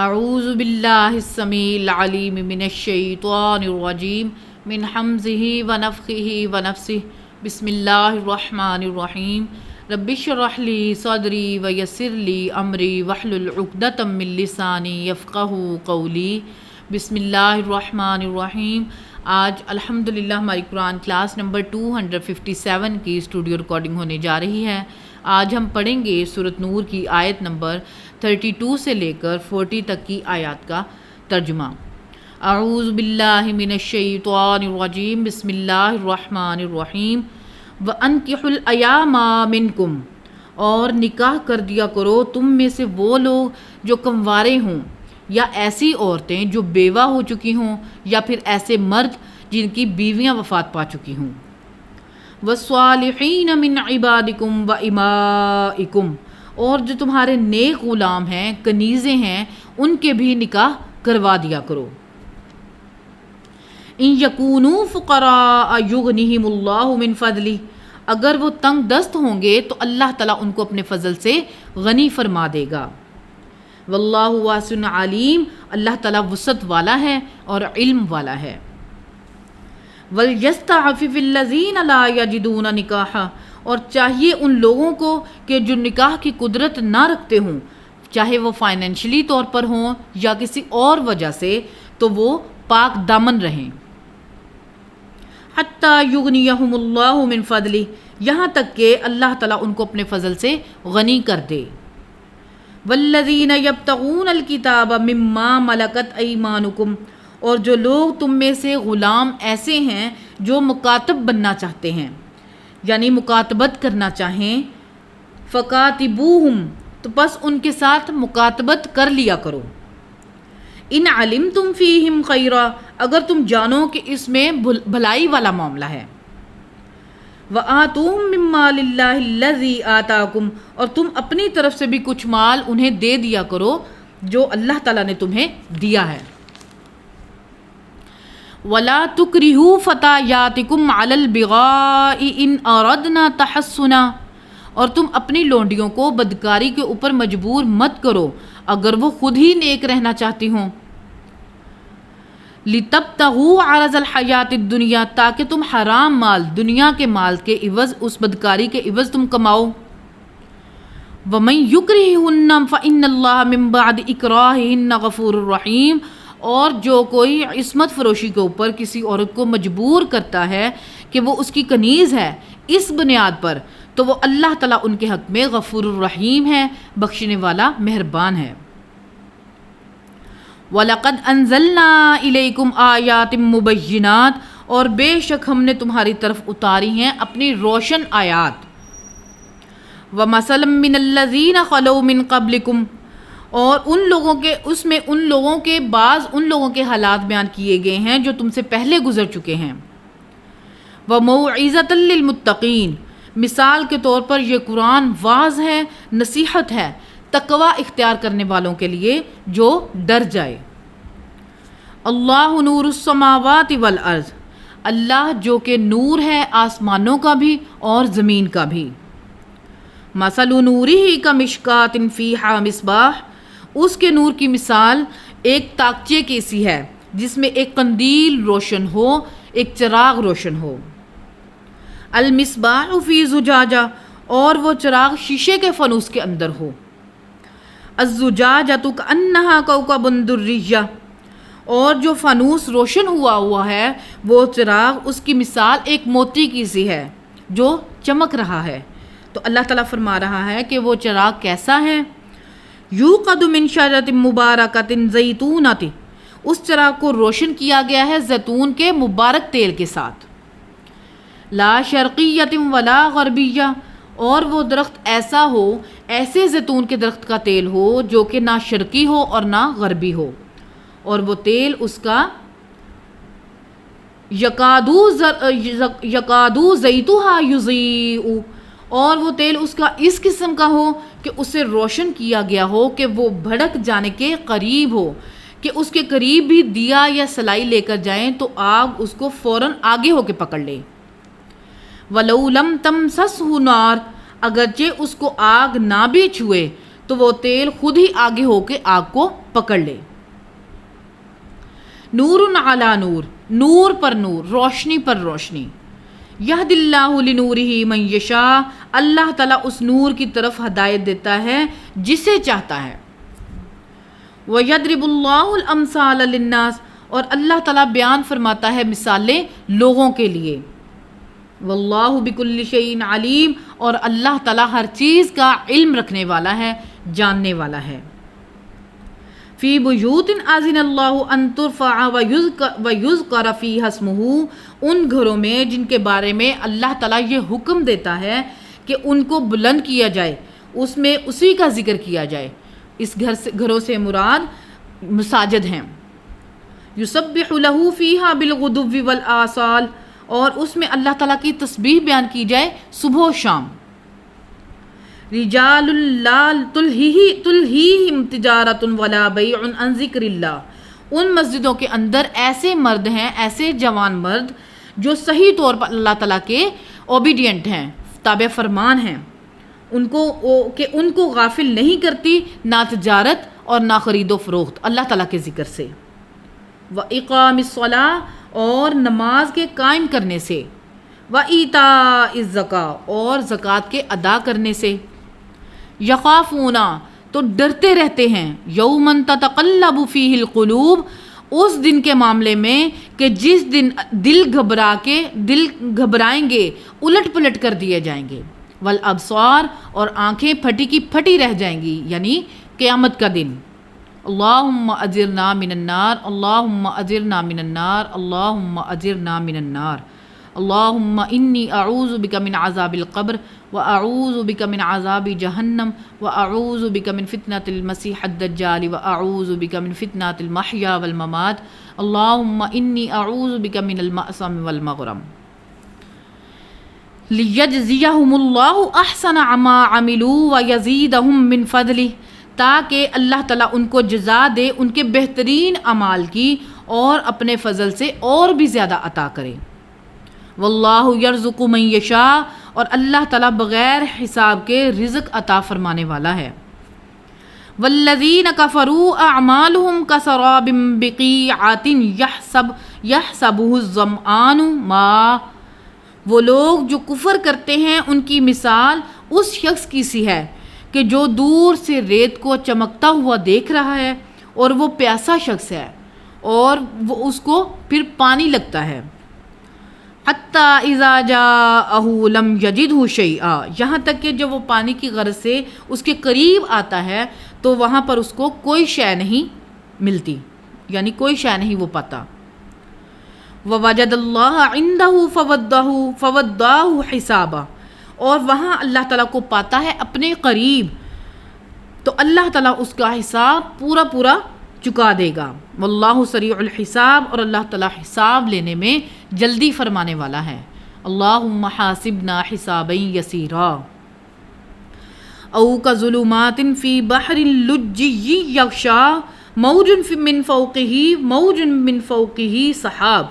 اعوذ باللہ السمیع العلیم من الشیطان الرجیم من حمزہ ونفخہ ونفثہ بسم اللہ الرحمن الرحیم رب اشرح لی صدری ویسر لی امری واحلل عقدۃ من لسانی یفقہوا قولی۔ بسم اللہ الرحمن الرحیم۔ آج الحمدللہ ہماری قرآن کلاس نمبر 257 کی اسٹوڈیو ریکارڈنگ ہونے جا رہی ہے۔ آج ہم پڑھیں گے سورۃ نور کی آیت نمبر 32 سے لے کر 40 تک کی آیات کا ترجمہ۔ اعوذ باللہ من الشیطان الرجیم، بسم اللہ الرحمن الرحیم۔ وَأَنْكِحُوا الْأَيَامَ مِنْكُمْ، اور نکاح کر دیا کرو تم میں سے وہ لوگ جو کنوارے ہوں، یا ایسی عورتیں جو بیوہ ہو چکی ہوں، یا پھر ایسے مرد جن کی بیویاں وفات پا چکی ہوں۔ وَالصَّالِحِينَ مِنْ عِبَادِكُمْ وَإِمَائِكُمْ، اور جو تمہارے نیک غلام ہیں، کنیزیں ہیں، ان کے بھی نکاح کروا دیا کرو۔ ان یکونوا فقراء یغنیہم اللہ من فضلہ، اگر وہ تنگ دست ہوں گے تو اللہ تعالیٰ ان کو اپنے فضل سے غنی فرما دے گا۔ واللہ واسع علیم، اللہ تعالیٰ وسعت والا ہے اور علم والا ہے۔ وَلْيَسْتَعْفِفِ الَّذِينَ لَا يَجِدُونَ نِكَاحًا، اور چاہیے ان لوگوں کو کہ جو نکاح کی قدرت نہ رکھتے ہوں، چاہے وہ فائنینشلی طور پر ہوں یا کسی اور وجہ سے، تو وہ پاک دامن رہیں۔ حَتَّى يُغْنِيَهُمُ اللَّهُ مِن فَضْلِهِ، یہاں تک کہ اللہ تعالیٰ ان کو اپنے فضل سے غنی کر دے۔ وَالَّذِينَ يَبْتَغُونَ الْكِتَابَ مِمَّا مَلَكَتْ أَيْمَانُكُمْ، اور جو لوگ تم میں سے غلام ایسے ہیں جو مکاتب بننا چاہتے ہیں، یعنی مکاتبت کرنا چاہیں، فَكَاتِبُوهُمْ، تو بس ان کے ساتھ مکاتبت کر لیا کرو۔ ان علمتم فیہم خیرا، اگر تم جانو کہ اس میں بھلائی والا معاملہ ہے۔ وَآتُوهُم مِّن مَّالِ اللَّهِ الَّذِي آتَاكُمْ، اور تم اپنی طرف سے بھی کچھ مال انہیں دے دیا کرو جو اللہ تعالیٰ نے تمہیں دیا ہے۔ وَلَا تُكْرِهُوا فَتَيَاتِكُمْ عَلَى الْبِغَاءِ إِنْ أَرَدْنَا تَحَصُّنًا، اور تم اپنی لونڈیوں کو بدکاری کے اوپر مجبور مت کرو اگر وہ خود ہی نیک رہنا چاہتی ہوں۔ لِتَبْتَغُوا عَرَضَ الْحَيَاةِ الدُّنْيَا، تاکہ تم حرام مال، دنیا کے مال کے عوض، اس بدکاری کے عوض تم کماؤ۔ وَمَن يُكْرِهُنَّ فَإِنَّ اللَّهَ مِن بَعْدِ إِكْرَاهِهِنَّ غَفُورٌ رَحِيمٌ، اور جو کوئی عصمت فروشی کے اوپر کسی عورت کو مجبور کرتا ہے کہ وہ اس کی کنیز ہے اس بنیاد پر، تو وہ اللہ تعالیٰ ان کے حق میں غفور الرحیم ہے، بخشنے والا مہربان ہے۔ وَلَقَدْ أَنزَلْنَا إِلَيْكُمْ آيَاتٍ مُبَيِّنَاتٍ، اور بے شک ہم نے تمہاری طرف اتاری ہیں اپنی روشن آیات۔ وَمَثَلًا مِّنَ الَّذِينَ خَلَوْا مِن قَبْلِكُمْ، اور اس میں ان لوگوں کے بعض ان لوگوں کے حالات بیان کیے گئے ہیں جو تم سے پہلے گزر چکے ہیں۔ وَمَوْعِظَةً لِّلْمُتَّقِينَ، مثال کے طور پر یہ قرآن واعظ ہے، نصیحت ہے تقوی اختیار کرنے والوں کے لیے جو ڈر جائے۔ اللہ نور السماوات والارض، اللہ جو کہ نور ہے آسمانوں کا بھی اور زمین کا بھی۔ مثل نورہ کمشکات فیہا مصباح، اس کے نور کی مثال ایک تاکچے کی سی ہے جس میں ایک قندیل روشن ہو، ایک چراغ روشن ہو۔ المصباح فی زجاجہ، اور وہ چراغ شیشے کے فانوس کے اندر ہو۔ الزجاجۃ کأنہا کوکب درہ، اور جو فانوس روشن ہوا ہے وہ چراغ، اس کی مثال ایک موتی کی سی ہے جو چمک رہا ہے۔ تو اللہ تعالیٰ فرما رہا ہے کہ وہ چراغ کیسا ہے؟ یوقد من شجرۃ مبارکۃ زیتونۃ، اس چراغ کو روشن کیا گیا ہے زیتون کے مبارک تیل کے ساتھ۔ لا شرقیۃ ولا غربیہ، اور وہ درخت ایسا ہو، ایسے زیتون کے درخت کا تیل ہو جو کہ نہ شرقی ہو اور نہ غربی ہو، اور وہ تیل اس کا یکادو زیتھا یضیء، اور وہ تیل اس کا اس قسم کا ہو کہ اسے روشن کیا گیا ہو کہ وہ بھڑک جانے کے قریب ہو، کہ اس کے قریب بھی دیا یا سلائی لے کر جائیں تو آگ اس کو فوراً آگے ہو کے پکڑ لے۔ وَلَوْ لَمْ تَمْسَسْهُ نَارٌ، اگرچہ اس کو آگ نہ بھی چھوئے، تو وہ تیل خود ہی آگے ہو کے آگ کو پکڑ لے۔ نور علی نور، نور پر نور، روشنی پر روشنی۔ یہد اللہ لنورہ من یشاء، اللہ تعالیٰ اس نور کی طرف ہدایت دیتا ہے جسے چاہتا ہے۔ وَيَضْرِبُ اللَّهُ الْأَمْثَالَ لِلنَّاسِ، اور اللہ تعالیٰ بیان فرماتا ہے مثالیں لوگوں کے لیے۔ واللہ بکل شیء علیم، اور اللہ تعالیٰ ہر چیز کا علم رکھنے والا ہے، جاننے والا ہے۔ فی بیوت اذن اللہ ان ترفع ویذکر فیہا اسمہ، ان گھروں میں جن کے بارے میں اللہ تعالیٰ یہ حکم دیتا ہے کہ ان کو بلند کیا جائے، اس میں اسی کا ذکر کیا جائے۔ اس گھروں سے مراد مساجد ہیں۔ یسبح لہ فیہا بالغدو والآصال، اور اس میں اللہ تعالیٰ کی تسبیح بیان کی جائے صبح و شام۔ رجال لا تلہیہم تجارۃ ولا بیع عن ذکر اللہ، ان مسجدوں کے اندر ایسے مرد ہیں، ایسے جوان مرد جو صحیح طور پر اللہ تعالیٰ کے اوبیڈینٹ ہیں، تابع فرمان ہیں، ان کو غافل نہیں کرتی نہ تجارت اور نہ خرید و فروخت اللہ تعالیٰ کے ذکر سے۔ وَإِقَامِ الصَّلَاةِ، اور نماز کے قائم کرنے سے۔ وَإِيتَاءِ الزَّکَاةِ، اور زکوٰۃ کے ادا کرنے سے۔ یخافون، تو ڈرتے رہتے ہیں، یومن تتقلب فیہ القلوب، اس دن کے معاملے میں کہ جس دن دل گھبرائیں گے، الٹ پلٹ کر دیے جائیں گے۔ والابصار، اور آنکھیں پھٹی کی پھٹی رہ جائیں گی، یعنی قیامت کا دن۔ اللہم اجرنا من النار، اللہم اجرنا من النار، اللہم اجرنا من النار۔ اللہم انی اعوذ بک من عذاب القبر، واعوذ بک من عذاب جہنم، واعوذ بک من فتنۃ المسیح الدجال، واعوذ بک من فتنۃ المحیا والممات، اللہم انی اعوذ بک من المأثم والمغرم۔ لیجزیہم اللہ احسن ما عملوا ویزیدہم من فضلہ، تاکہ اللہ تعالیٰ ان کو جزا دے ان کے بہترین اعمال کی اور اپنے فضل سے اور بھی زیادہ عطا کرے۔ واللہ یرزق من یشاء، اور اللہ تعالیٰ بغیر حساب کے رزق عطا فرمانے والا ہے۔ والذین کفروا اعمالہم کسراب بقیعۃ یحسبہ الظمآن ماء، وہ لوگ جو کفر کرتے ہیں ان کی مثال اس شخص کی سی ہے کہ جو دور سے ریت کو چمکتا ہوا دیکھ رہا ہے اور وہ پیاسا شخص ہے اور وہ اس کو پھر پانی لگتا ہے۔ حتی اذا جاءہ لم یجدہ شیئا، یہاں تک کہ جب وہ پانی کی غرض سے اس کے قریب آتا ہے تو وہاں پر اس کو کوئی شے نہیں ملتی، یعنی کوئی شے نہیں وہ پاتا۔ ووجد اللہ عندہ فوداہ حسابہ، اور وہاں اللہ تعالیٰ کو پاتا ہے اپنے قریب، تو اللہ تعالیٰ اس کا حساب پورا چکا دے گا۔ واللہ سریع الحساب، اور اللہ تعالیٰ حساب لینے میں جلدی فرمانے والا ہے۔ اللہم حاسبنا حسابا یسیرا۔ او کظلمات فی بحر لجی یغشا موج من فوقہ سحاب،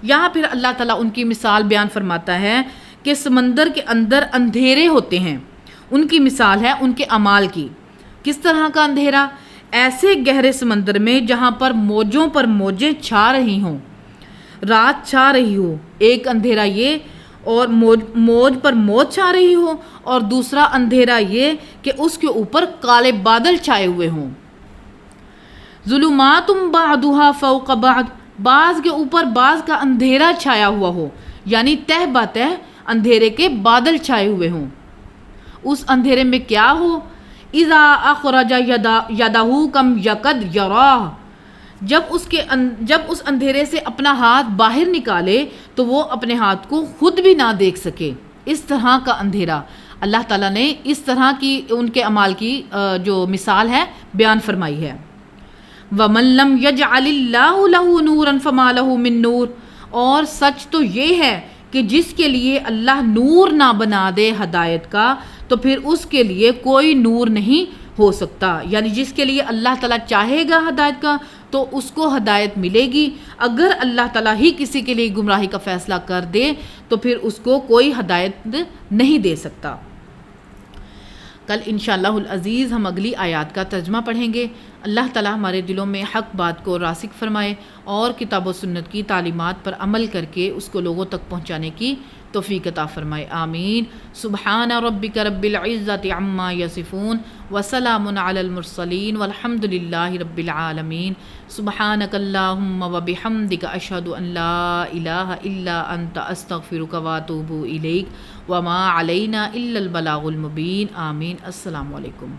یہاں پھر اللہ تعالیٰ ان کی مثال بیان فرماتا ہے کہ سمندر کے اندر اندھیرے ہوتے ہیں، ان کی مثال ہے ان کے اعمال کی۔ کس طرح کا اندھیرا؟ ایسے گہرے سمندر میں جہاں پر موجوں پر موجیں چھا رہی ہوں، رات چھا رہی ہو، ایک اندھیرا یہ، اور موج پر موج چھا رہی ہو، اور دوسرا اندھیرا یہ کہ اس کے اوپر کالے بادل چھائے ہوئے ہوں۔ ظلمات بعضها فوق بعض، بعض کے اوپر بعض کا اندھیرا چھایا ہوا ہو، یعنی تہ بتہ اندھیرے کے بادل چھائے ہوئے ہوں۔ اس اندھیرے میں کیا ہو؟ اذا اخرج یدہ کم یکد یراہ، جب اس اندھیرے سے اپنا ہاتھ باہر نکالے تو وہ اپنے ہاتھ کو خود بھی نہ دیکھ سکے۔ اس طرح کا اندھیرا اللہ تعالیٰ نے اس طرح کی ان کے اعمال کی جو مثال ہے بیان فرمائی ہے۔ وَمَن لَّمْ يَجْعَلِ اللَّهُ لَهُ نُورًا فَمَا لَهُ مِن نُور، اور سچ تو یہ ہے کہ جس کے لیے اللہ نور نہ بنا دے ہدایت کا تو پھر اس کے لیے کوئی نور نہیں ہو سکتا، یعنی جس کے لیے اللہ تعالیٰ چاہے گا ہدایت کا تو اس کو ہدایت ملے گی، اگر اللہ تعالیٰ ہی کسی کے لیے گمراہی کا فیصلہ کر دے تو پھر اس کو کوئی ہدایت نہیں دے سکتا۔ کل انشاءاللہ العزیز ہم اگلی آیات کا ترجمہ پڑھیں گے۔ اللہ تعالیٰ ہمارے دلوں میں حق بات کو راسخ فرمائے اور کتاب و سنت کی تعلیمات پر عمل کر کے اس کو لوگوں تک پہنچانے کی توفیق عطا فرمائے، آمین۔ سبحان ربک رب العزت عما یصفون وسلام علی المرسلین والحمد للہ رب العالمین۔ سبحانک اللہم وبحمدک اشہد ان لا الہ الا انت استغفرک واتوب الیک وما علینا الا البلاغ المبین، آمین۔ السلام علیکم۔